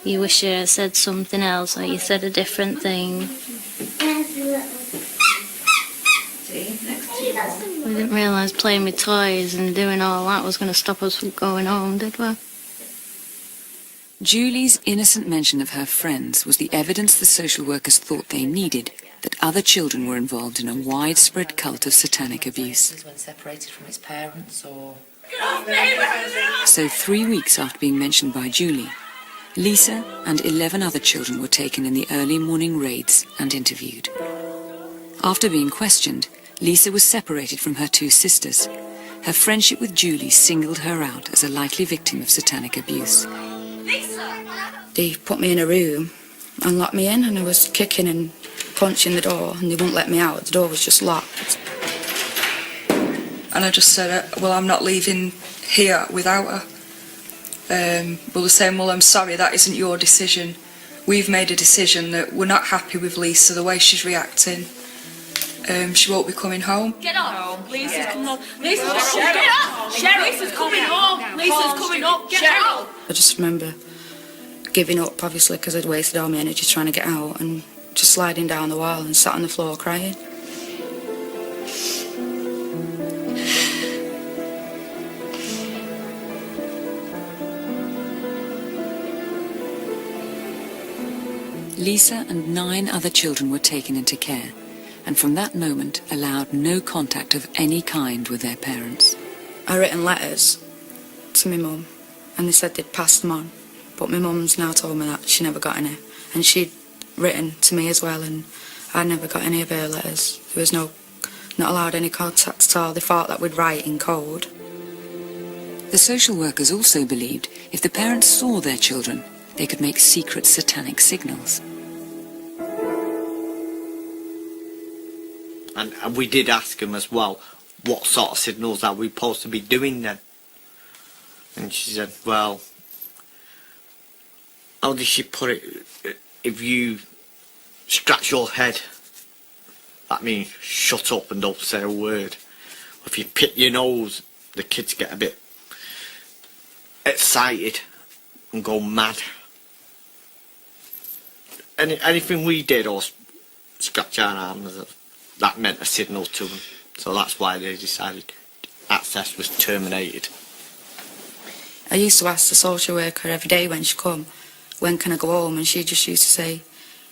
You wish you had said something else, or you said a different thing. We didn't realise playing with toys and doing all that was going to stop us from going home, did we? Julie's innocent mention of her friends was the evidence the social workers thought they needed that other children were involved in a widespread cult of satanic abuse. When separated from its parents, or... So 3 weeks after being mentioned by Julie, Lisa and 11 other children were taken in the early morning raids and interviewed. After being questioned, Lisa was separated from her 2 sisters. Her friendship with Julie singled her out as a likely victim of satanic abuse. They put me in a room and locked me in, and I was kicking and punching the door, and they wouldn't let me out. The door was just locked. And I just said, well, I'm not leaving here without her. Well, they're saying, well, I'm sorry, that isn't your decision. We've made a decision that we're not happy with Lisa, the way she's reacting. She won't be coming home. Get up! Lisa's coming home. Lisa's coming up! Lisa's coming home! Lisa's coming up! Get out! I just remember giving up, obviously, because I'd wasted all my energy trying to get out, and just sliding down the wall and sat on the floor crying. Lisa and 9 other children were taken into care, and from that moment allowed no contact of any kind with their parents. I written letters to my mum, and they said they'd passed them on, but my mum's now told me that she never got any, and she'd written to me as well, and I never got any of her letters. There was not allowed any contact at all. They thought that we'd write in code. The social workers also believed if the parents saw their children, they could make secret satanic signals. And we did ask him as well, what sort of signals are we supposed to be doing then? And she said, well, how did she put it? If you scratch your head, that means shut up and don't say a word. If you pick your nose, the kids get a bit excited and go mad. Anything we did or scratch our arms, that meant a signal to them. So that's why they decided access was terminated. I used to ask the social worker every day when she come, when can I go home? And she just used to say,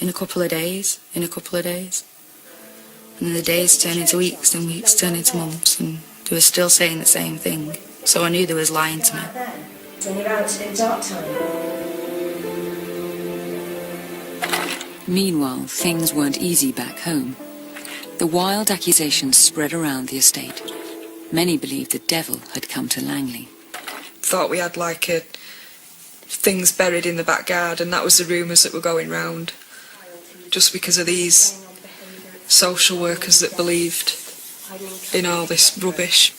in a couple of days, in a couple of days. And the days turned into weeks, and weeks turned into months, and they were still saying the same thing. So I knew they was lying to me. Turn around in dark time. Meanwhile, things weren't easy back home. The wild accusations spread around the estate. Many believed the devil had come to Langley. Thought we had things buried in the back garden, and that was the rumours that were going round. Just because of these social workers that believed in all this rubbish.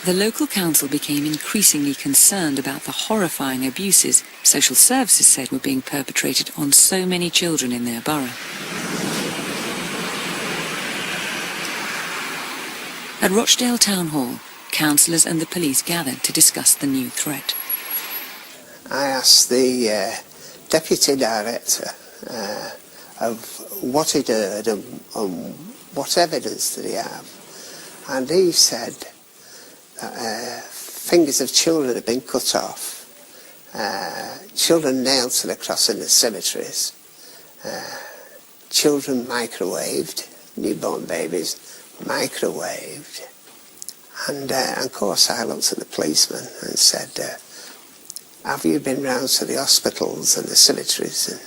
The local council became increasingly concerned about the horrifying abuses social services said were being perpetrated on so many children in their borough. At Rochdale Town Hall, councillors and the police gathered to discuss the new threat. I asked the deputy director of what he'd heard and what evidence did he have. And he said that fingers of children had been cut off, children nailed to the cross in the cemeteries, children microwaved, newborn babies microwaved. And of course I looked at the policeman and said, have you been round to the hospitals and the cemeteries, and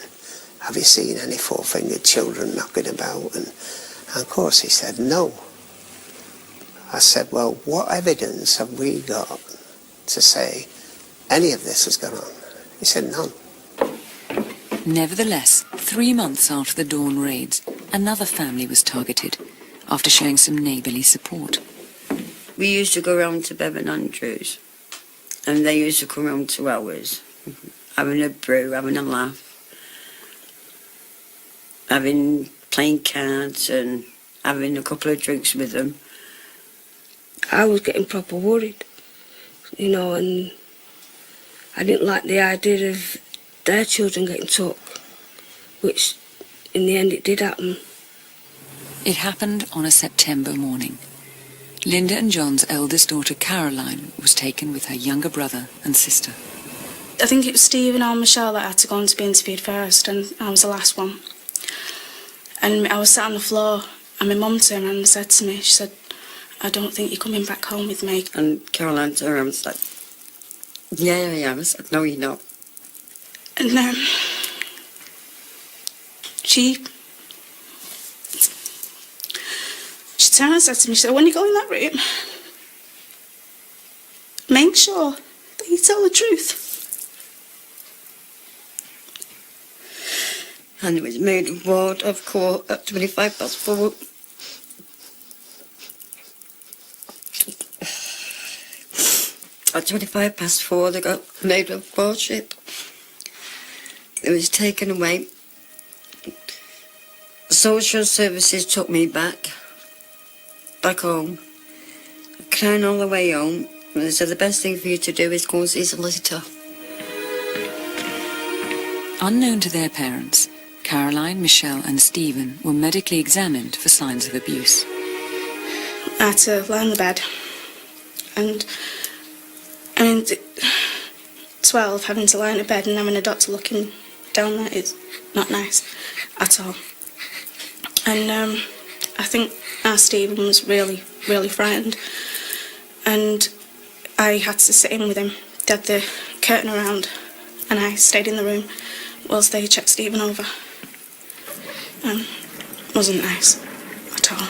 have you seen any 4-fingered children knocking about? And of course he said no. I said, well, what evidence have we got to say any of this has gone on? He said none. Nevertheless, 3 months after the Dawn raids, another family was targeted after showing some neighbourly support. We used to go round to Bevan Andrews, and they used to come round to ours, having a brew, having a laugh, playing cards and having a couple of drinks with them. I was getting proper worried, and I didn't like the idea of their children getting took, which in the end it did happen. It happened on a September morning. Linda and John's eldest daughter Caroline was taken with her younger brother and sister. I think it was Stephen or Michelle that had to go on to be interviewed first, and I was the last one. And I was sat on the floor, and my mum turned around and said to me, she said, "I don't think you're coming back home with me." And Caroline turned around and said, "Yeah, I am." I said, "No, you're not." And she turned and said to me, she said, "When you go in that room, make sure that you tell the truth." And it was made a ward of court at 4:25. At 4:25, they got made of bullshit. It was taken away. Social services took me back home. Crying all the way home. And they said the best thing for you to do is go and see a solicitor. Unknown to their parents, Caroline, Michelle and Stephen were medically examined for signs of abuse. I had to lie on the bed, and I mean, 12, having to lie on a bed and having a doctor looking down there is not nice at all. And I think our Stephen was really, really frightened, and I had to sit in with him. They had the curtain around, and I stayed in the room whilst they checked Stephen over. Wasn't nice at all.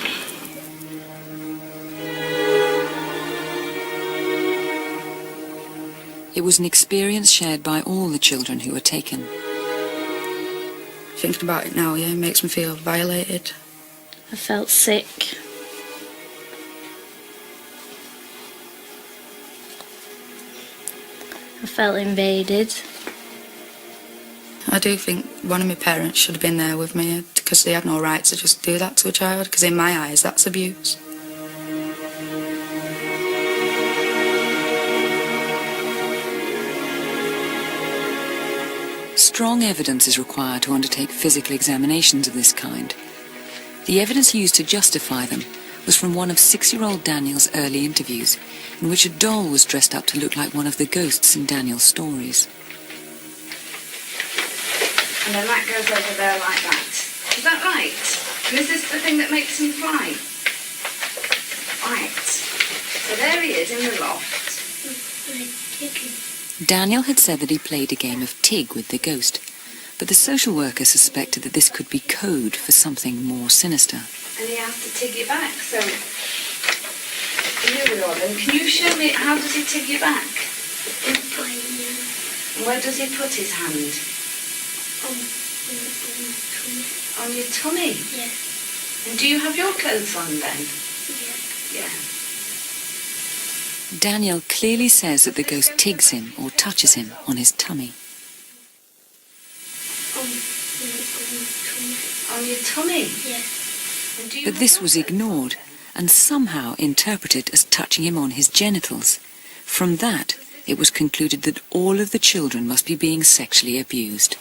It was an experience shared by all the children who were taken. Thinking about it now, yeah, it makes me feel violated. I felt sick. I felt invaded. I do think one of my parents should have been there with me because they had no right to just do that to a child, because in my eyes that's abuse. Strong evidence is required to undertake physical examinations of this kind. The evidence used to justify them was from one of 6-year-old Daniel's early interviews, in which a doll was dressed up to look like one of the ghosts in Daniel's stories. And then that goes over there like that. Is that right? And is this the thing that makes him fly? Right. So there he is in the loft. Daniel had said that he played a game of Tig with the ghost, but the social worker suspected that this could be code for something more sinister. And he has to tig you back, so... Here we are then. Can you show me, how does he tig you back? And where does he put his hand? On your tummy? Yeah. And do you have your clothes on then? Yeah. Yeah. Daniel clearly says that the ghost tigs him or touches him on his tummy. On your tummy? Yeah. But this was ignored and somehow interpreted as touching him on his genitals. From that, it was concluded that all of the children must be being sexually abused.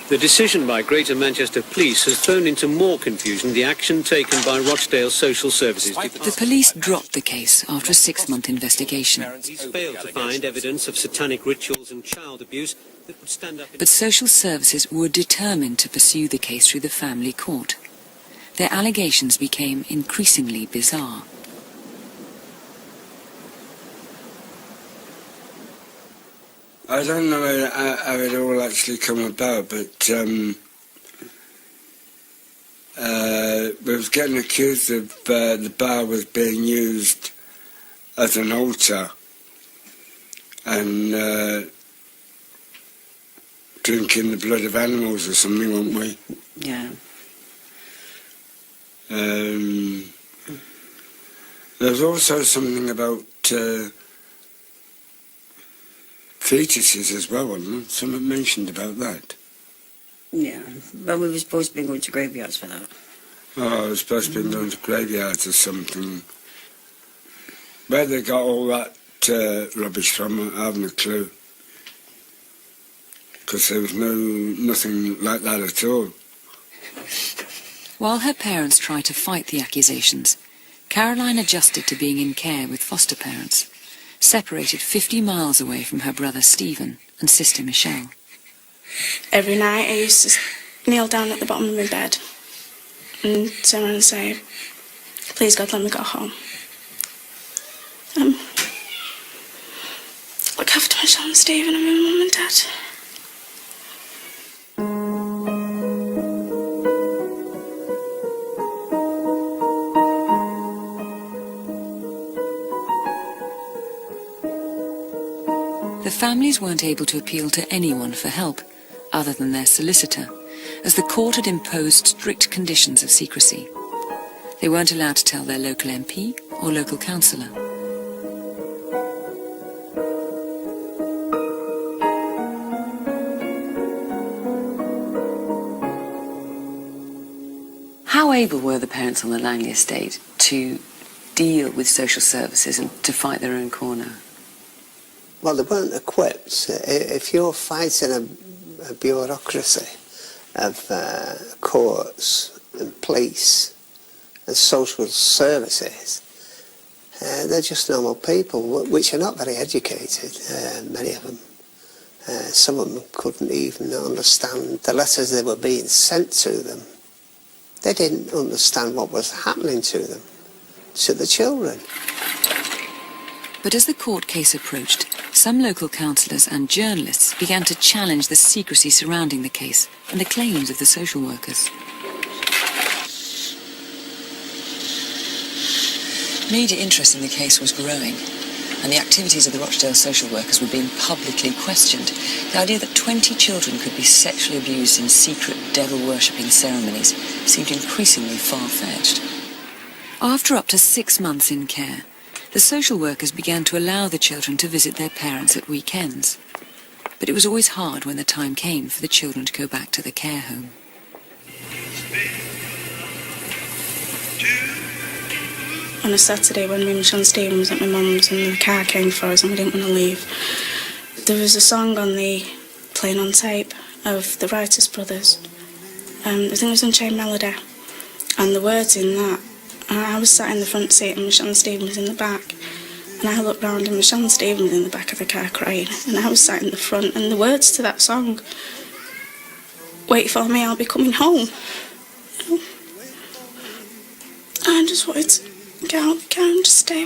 The decision by Greater Manchester Police has thrown into more confusion the action taken by Rochdale Social Services. The police dropped the case after a 6-month investigation. Police failed to find evidence of satanic rituals and child abuse that would stand up... But social services were determined to pursue the case through the family court. Their allegations became increasingly bizarre. I don't know how it all actually come about, but we was getting accused of the bar was being used as an altar and drinking the blood of animals or something, weren't we? Yeah. There's also something about fetuses as well, wasn't there? Someone mentioned about that. Yeah, but we were supposed to be going to graveyards for that. Oh, I was supposed to be going to graveyards or something. Where they got all that rubbish from, I haven't a clue. Because there was nothing like that at all. While her parents tried to fight the accusations, Caroline adjusted to being in care with foster parents, separated 50 miles away from her brother Stephen and sister Michelle. Every night I used to kneel down at the bottom of my bed and turn around and say, please God, let me go home. Look after Michelle and Stephen and my mum and dad. The families weren't able to appeal to anyone for help, other than their solicitor, as the court had imposed strict conditions of secrecy. They weren't allowed to tell their local MP or local councillor. How able were the parents on the Langley estate to deal with social services and to fight their own corner? Well, they weren't equipped. If you're fighting a bureaucracy of courts and police and social services, they're just normal people, which are not very educated, many of them. Some of them couldn't even understand the letters that were being sent to them. They didn't understand what was happening to them, to the children. But as the court case approached, some local councillors and journalists began to challenge the secrecy surrounding the case and the claims of the social workers. Media interest in the case was growing, and the activities of the Rochdale social workers were being publicly questioned. The idea that 20 children could be sexually abused in secret devil-worshipping ceremonies seemed increasingly far-fetched. After up to 6 months in care, the social workers began to allow the children to visit their parents at weekends. But it was always hard when the time came for the children to go back to the care home. On a Saturday when me and Jon Stephen was at my mum's and the car came for us and we didn't want to leave, there was a song on the playing on tape of the Writers Brothers. I think it was Unchained Melody, and the words in that, I was sat in the front seat and Jon Stephen was in the back, and I looked round and Jon Stephen was in the back of the car crying, and I was sat in the front, and the words to that song, wait for me, I'll be coming home. I just wanted to get out of the car and just stay